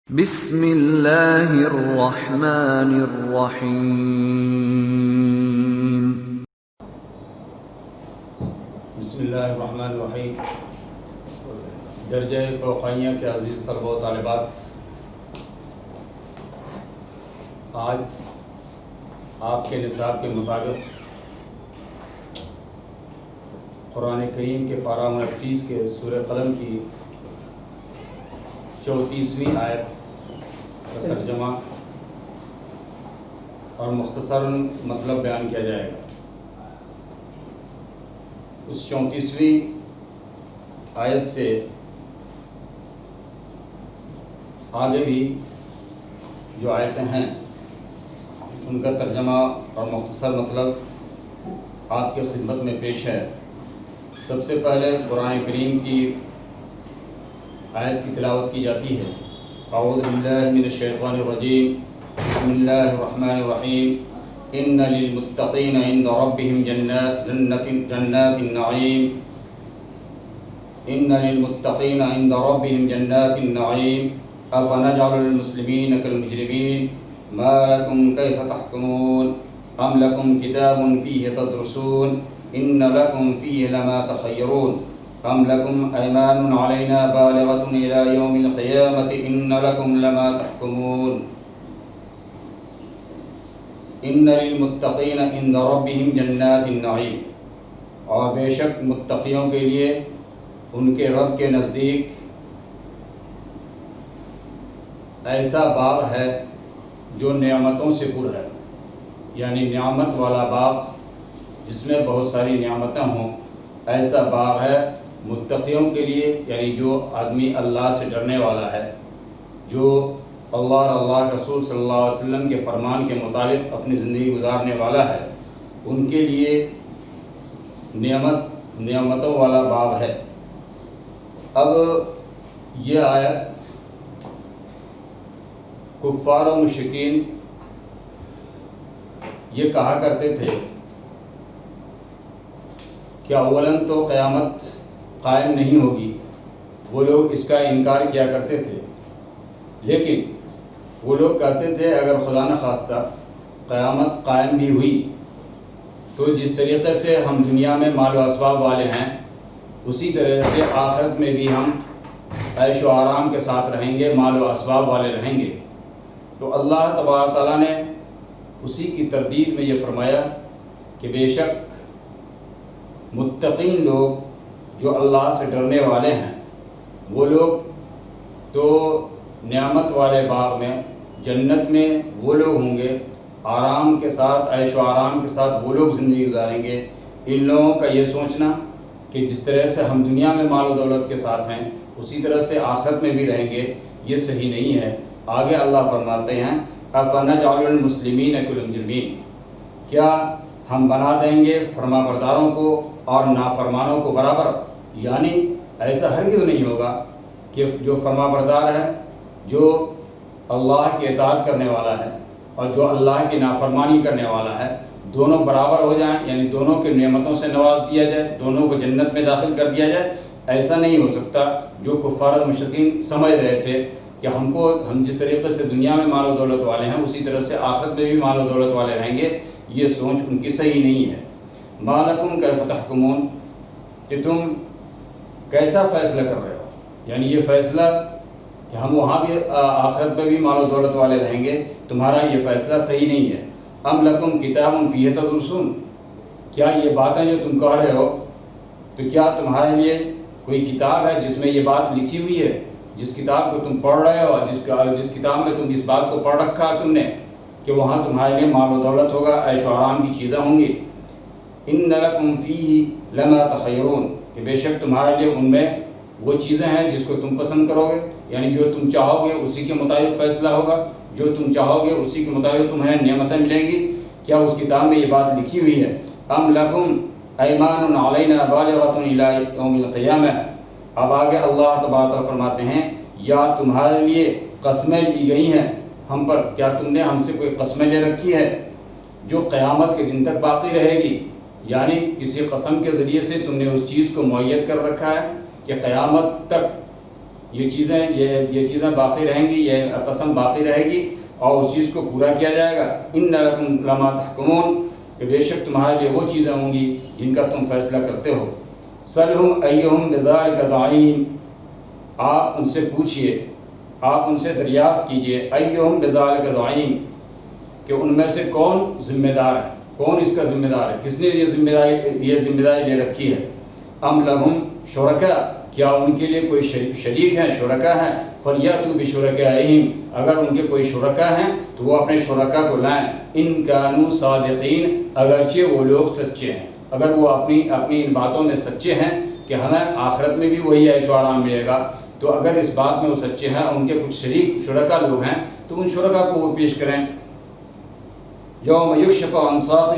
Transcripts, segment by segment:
بسم اللہ الرحمن الرحیم۔ بسم اللہ الرحمن الرحیم۔ درجہ فوقانیہ کے عزیز طلبہ و طالبات، آج آپ کے نصاب کے مطابق قرآن کریم کے پارہ 29 کے سورہ قلم کی 34ویں آیت کا ترجمہ اور مختصر مطلب بیان کیا جائے گا۔ اس 34ویں آیت سے آگے بھی جو آیتیں ہیں ان کا ترجمہ اور مختصر مطلب آپ کی خدمت میں پیش ہے۔ سب سے پہلے قرآن کریم کی آیت کی تلاوت کی جاتی ہے۔ اعوذ باللہ من الشیطان الرجیم، بسم اللہ الرحمن الرحیم۔ ان للمتقین عند ربهم جنات النعیم، ان للمتقین عند ربهم جنات النعیم، افنجعل المسلمین کالمجرمین، ما لکم کیف تحکمون، ام لکم کتاب فیہ تدرسون، ان لکم فیہ لما تخیرون، ام لکم ایمان علینا بالغۃ الی یوم القیامۃ، ان لکم لما تحکمون، ان للمتقین عند ربهم جنات النعیم، اور بے شک متقیوں کے لیے ان کے رب کے نزدیک ایسا باغ ہے جو نعمتوں سے پر ہے، یعنی نعمت والا باغ جس میں بہت ساری نعمتیں ہوں، ایسا باغ ہے متقیوں کے لیے، یعنی جو آدمی اللہ سے ڈرنے والا ہے، جو اللہ اور اللہ کے رسول صلی اللہ علیہ وسلم کے فرمان کے مطابق اپنی زندگی گزارنے والا ہے، ان کے لیے نعمتوں والا باغ ہے۔ اب یہ آیت کفار و مشرکین یہ کہا کرتے تھے کہ اولاً تو قیامت قائم نہیں ہوگی، وہ لوگ اس کا انکار کیا کرتے تھے، لیکن وہ لوگ کہتے تھے اگر خدا نخواستہ قیامت قائم بھی ہوئی تو جس طریقے سے ہم دنیا میں مال و اسباب والے ہیں، اسی طرح سے آخرت میں بھی ہم عیش و آرام کے ساتھ رہیں گے، مال و اسباب والے رہیں گے۔ تو اللہ تبارک تعالیٰ نے اسی کی تردید میں یہ فرمایا کہ بے شک متقین لوگ جو اللہ سے ڈرنے والے ہیں، وہ لوگ تو نعمت والے باغ میں، جنت میں وہ لوگ ہوں گے، آرام کے ساتھ، عیش و آرام کے ساتھ وہ لوگ زندگی گزاریں گے۔ ان لوگوں کا یہ سوچنا کہ جس طرح سے ہم دنیا میں مال و دولت کے ساتھ ہیں اسی طرح سے آخرت میں بھی رہیں گے، یہ صحیح نہیں ہے۔ آگے اللہ فرماتے ہیں افنجعل المسلمین کالمجرمین، کیا ہم بنا دیں گے فرما برداروں کو اور نافرمانوں کو برابر؟ یعنی ایسا ہرگز نہیں ہوگا کہ جو فرما بردار ہے، جو اللہ کی اطاعت کرنے والا ہے اور جو اللہ کی نافرمانی کرنے والا ہے، دونوں برابر ہو جائیں، یعنی دونوں کے نعمتوں سے نواز دیا جائے، دونوں کو جنت میں داخل کر دیا جائے۔ ایسا نہیں ہو سکتا۔ جو کفار و مشرکین سمجھ رہے تھے کہ ہم جس طریقے سے دنیا میں مال و دولت والے ہیں اسی طرح سے آخرت میں بھی مال و دولت والے رہیں گے، یہ سوچ ان کی صحیح نہیں ہے۔ ما لکم کیف تحکمون، کہ تم کیسا فیصلہ کر رہے ہو، یعنی یہ فیصلہ کہ ہم وہاں بھی آخرت میں بھی مال و دولت والے رہیں گے، تمہارا یہ فیصلہ صحیح نہیں ہے۔ ام لکم کتاب فیہ تدرسون، کیا یہ باتیں جو تم کہہ رہے ہو تو کیا تمہارے لیے کوئی کتاب ہے جس میں یہ بات لکھی ہوئی ہے، جس کتاب کو تم پڑھ رہے ہو اور جس کتاب میں تم اس بات کو پڑھ رکھا ہے تم نے کہ وہاں تمہارے لیے مال و دولت ہوگا، عیش و آرام کی چیزیں ہوں گی۔ ان لکم فیہ لما تخیرون، کہ بے شک تمہارے لیے ان میں وہ چیزیں ہیں جس کو تم پسند کرو گے، یعنی جو تم چاہو گے اسی کے مطابق فیصلہ ہوگا، جو تم چاہو گے اسی کے مطابق تمہیں نعمتیں ملیں گی۔ کیا اس کتاب میں یہ بات لکھی ہوئی ہے؟ ام لکم ایمان علینا بالغۃ الی یوم القیامہ، اب آگے اللہ تبارک فرماتے ہیں یا تمہارے لیے قسمیں لی گئی ہیں ہم پر، کیا تم نے ہم سے کوئی قسمیں لے رکھی ہے جو قیامت کے دن تک باقی رہے گی؟ یعنی کسی قسم کے ذریعے سے تم نے اس چیز کو معید کر رکھا ہے کہ قیامت تک یہ چیزیں باقی رہیں گی، یہ قسم باقی رہے گی اور اس چیز کو پورا کیا جائے گا۔ ان لکم لما تحکمون، کہ بے شک تمہارے لیے وہ چیزیں ہوں گی جن کا تم فیصلہ کرتے ہو۔ سلہم ایہم بذالک دعین، آپ ان سے پوچھئے، آپ ان سے دریافت کیجئے، ایہم بذالک دعین، کہ ان میں سے کون ذمہ دار ہے، کون اس کا ذمہ دار ہے، کس نے یہ ذمہ داری لے رکھی ہے۔ ام لہم شرکا، کیا ان کے لیے کوئی شریک ہیں، شرکا ہیں، فلیاتوا بشرکائہم، اگر ان کے کوئی شرکا ہیں تو وہ اپنے شرکا کو لائیں، ان کانوا صادقین، اگرچہ وہ لوگ سچے ہیں، اگر وہ اپنی ان باتوں میں سچے ہیں کہ ہمیں آخرت میں بھی وہی عیش و آرام ملے گا، تو اگر اس بات میں وہ سچے ہیں، ان کے کچھ شریک شرکا لوگ ہیں تو ان شرکا کو وہ پیش کریں۔ یوم یکشف عن ساق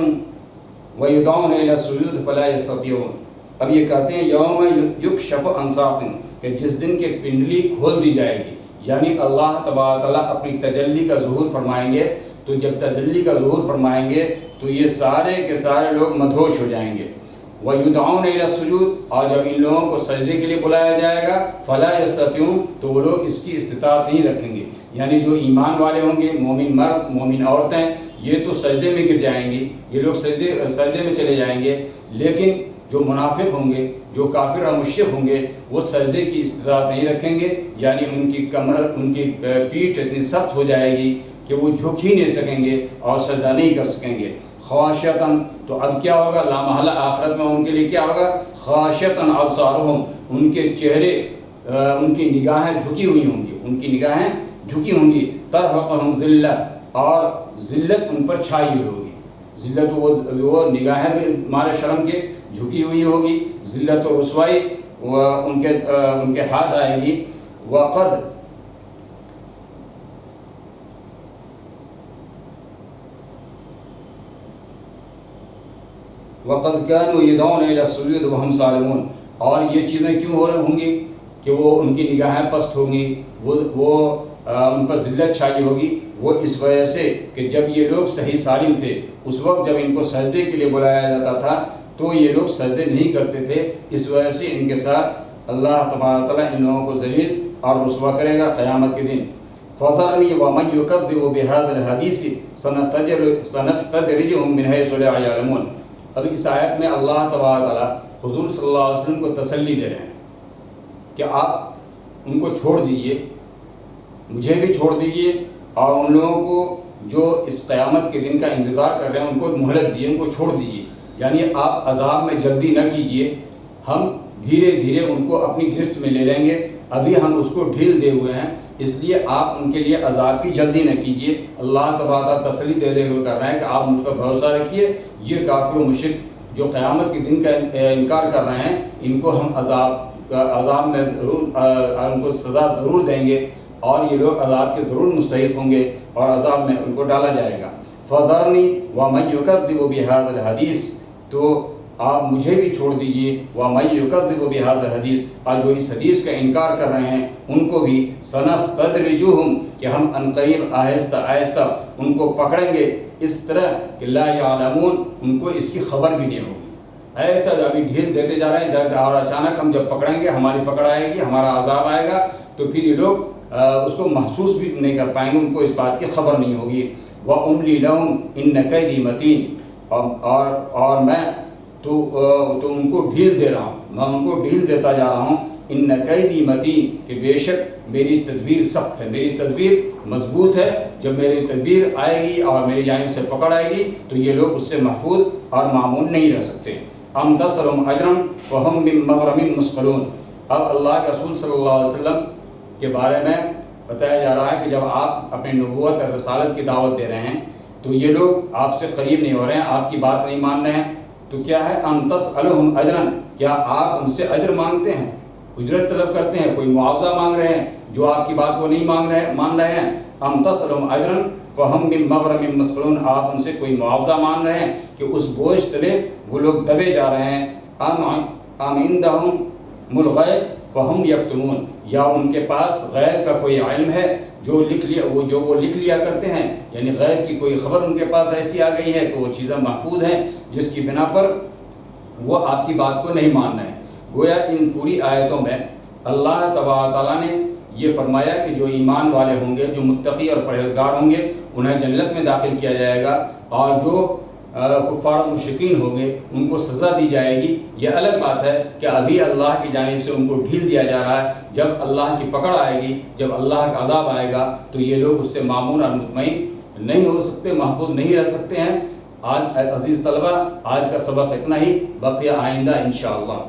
ویدعون الی السجود فلا یستطیعون، اب یہ کہتے ہیں یوم یکشف عن ساق، کہ جس دن کے پنڈلی کھول دی جائے گی، یعنی اللہ تبارک تعالیٰ اپنی تجلی کا ظہور فرمائیں گے، تو جب تجلی کا ظہور فرمائیں گے تو یہ سارے کے سارے لوگ مدہوش ہو جائیں گے۔ وَيُدْعَوْنَ إِلَى السُّجُودِ، اور جب ان لوگوں کو سجدے کے لیے بلایا جائے گا، فَلَا يَسْتَطِيعُونَ، تو وہ لوگ اس کی استطاعت نہیں رکھیں گے، یعنی جو ایمان والے ہوں گے، مومن مرد مومن عورتیں، یہ تو سجدے میں گر جائیں گی، یہ لوگ سجدے میں چلے جائیں گے، لیکن جو منافق ہوں گے، جو کافر اور مشرک ہوں گے، وہ سجدے کی استطاعت نہیں رکھیں گے، یعنی ان کی کمر، ان کی پیٹھ اتنی سخت ہو جائے گی کہ وہ جھک ہی نہیں سکیں گے اور سجدہ نہیں کر سکیں گے۔ خاشعتاً، تو اب کیا ہوگا، لامحالہ آخرت میں ان کے لیے کیا ہوگا، خاشعتاً ابصارہم، ان کے چہرے، ان کی نگاہیں جھکی ہوئی ہوں گی، ان کی نگاہیں جھکی ہوں گی، ترہقہم ذلہ، اور ذلت ان پر چھائی ہوئی ہوگی، ذلت وہ نگاہیں بھی مارے شرم کے جھکی ہوئی ہوگی، ذلت و رسوائی ان کے ہاتھ آئے گی۔ وَقَدْ كَانُوا يَدْعُونَ إِلَى السُّجُودِ وَهُمْ سَالِمُونَ، اور یہ چیزیں کیوں ہو رہی ہوں گی کہ وہ ان کی نگاہیں پست ہوں گی، وہ ان پر ذلت چھائی ہوگی، وہ اس وجہ سے کہ جب یہ لوگ صحیح سالم تھے، اس وقت جب ان کو سجدے کے لیے بلایا جاتا تھا تو یہ لوگ سجدے نہیں کرتے تھے، اس وجہ سے ان کے ساتھ اللہ تبارک تعالیٰ ان لوگوں کو ذلیل اور رسوا کرے گا قیامت کے دن۔ فَذَرْنِي وَمَنْ يُكَذِّبُ بِهَذَا الْحَدِيثِ سَنَسْتَدْرِجُهُمْ مِنْ حَيْثُ لَا يَعْلَمُونَ۔ اب اس آیت میں اللہ تبارک تعالیٰ حضور صلی اللہ علیہ وسلم کو تسلی دے رہے ہیں کہ آپ ان کو چھوڑ دیجئے، مجھے بھی چھوڑ دیجئے، اور ان لوگوں کو جو اس قیامت کے دن کا انتظار کر رہے ہیں ان کو مہلت دیجیے، ان کو چھوڑ دیجیے، یعنی آپ عذاب میں جلدی نہ کیجیے، ہم دھیرے دھیرے ان کو اپنی گرفت میں لے لیں گے، ابھی ہم اس کو ڈھیل دے ہوئے ہیں، اس لیے آپ ان کے لیے عذاب کی جلدی نہ کیجیے۔ اللہ تبارک تسلی دے ہوئے کر رہے ہیں کہ آپ مجھ پر بھروسہ رکھیے، یہ کافر و مشرک جو قیامت کے دن کا انکار کر رہے ہیں، ان کو ہم عذاب میں ضرور ان کو سزا ضرور دیں گے، اور یہ لوگ عذاب کے ضرور مستحق ہوں گے اور عذاب میں ان کو ڈالا جائے گا۔ فَذَرْنِي وَمَنْ يُكَذِّبُ بِهَذَا الْحَدِيثِ، تو آپ مجھے بھی چھوڑ دیجئے، وَمَنْ يُكَذِّبُ بِهَذَا الْحَدِيثِ، اور جو اس حدیث کا انکار کر رہے ہیں ان کو بھی سَنَسْتَدْرِجُهُمْ، کہ ہم عنقریب آہستہ آہستہ ان کو پکڑیں گے، اس طرح کہ لا يعلمون، ان کو اس کی خبر بھی نہیں ہوگی، ایسا ابھی ڈھیل دیتے جا رہے ہیں، اور اچانک ہم جب پکڑیں گے، ہماری پکڑ آئے گی، ہمارا عذاب آئے گا، تو پھر یہ لوگ اس کو محسوس بھی نہیں کر پائیں گے، ان کو اس بات کی خبر نہیں ہوگی۔ وَأُمْلِي لَهُمْ إِنَّ كَيْدِي مَتِينٌ، اور میں تو ان کو ڈھیل دے رہا ہوں، میں ان کو ڈھیل دیتا جا رہا ہوں، إِنَّ كَيْدِي مَتِينٌ، کہ بے شک میری تدبیر سخت ہے، میری تدبیر مضبوط ہے، جب میری تدبیر آئے گی اور میری جانب سے پکڑ آئے گی تو یہ لوگ اس سے محفوظ اور معمون نہیں رہ سکتے۔ أَمْ تَسْأَلُهُمْ أَجْرًا فَهُمْ مِنْ مَغْرَمٍ مُثْقَلُونَ، اب اللہ کے رسول صلی اللہ علیہ وسلم کے بارے میں بتایا جا رہا ہے کہ جب آپ اپنی نبوت اور رسالت کی دعوت دے رہے ہیں تو یہ لوگ آپ سے قریب نہیں ہو رہے ہیں، آپ کی بات نہیں مان رہے ہیں، تو کیا ہے، أَن تَسْأَلُهُمْ أَجْرًا، کیا آپ ان سے اجر مانگتے ہیں، اجرت طلب کرتے ہیں، کوئی معاوضہ مانگ رہے ہیں جو آپ کی بات کو نہیں مان رہے ہیں۔ أَن تَسْأَلُهُمْ أَجْرًا فَهُمْ مِنْ مَغْرَمٍ مُثْقَلُونَ، آپ ان سے کوئی معاوضہ مان رہے ہیں کہ اس بوجھ تلے وہ لوگ دبے جا رہے ہیں۔ أَمْ عِندَهُمُ الْغَيْبُ فَهُمْ يَكْتُمُونَ، یا ان کے پاس غیب کا کوئی علم ہے جو وہ لکھ لیا کرتے ہیں، یعنی غیب کی کوئی خبر ان کے پاس ایسی آ گئی ہے کہ وہ چیزیں محفوظ ہیں جس کی بنا پر وہ آپ کی بات کو نہیں مان رہے ہیں۔ گویا ان پوری آیتوں میں اللہ تبارک تعالیٰ نے یہ فرمایا کہ جو ایمان والے ہوں گے، جو متقی اور پرہیزگار ہوں گے، انہیں جنت میں داخل کیا جائے گا، اور جو کفار و مشرکین ہوں گے ان کو سزا دی جائے گی۔ یہ الگ بات ہے کہ ابھی اللہ کی جانب سے ان کو ڈھیل دیا جا رہا ہے، جب اللہ کی پکڑ آئے گی، جب اللہ کا عذاب آئے گا تو یہ لوگ اس سے مامون اور مطمئن نہیں ہو سکتے، محفوظ نہیں رہ سکتے ہیں۔ آج عزیز طلبہ، آج کا سبق اتنا ہی، بقیہ آئندہ انشاءاللہ۔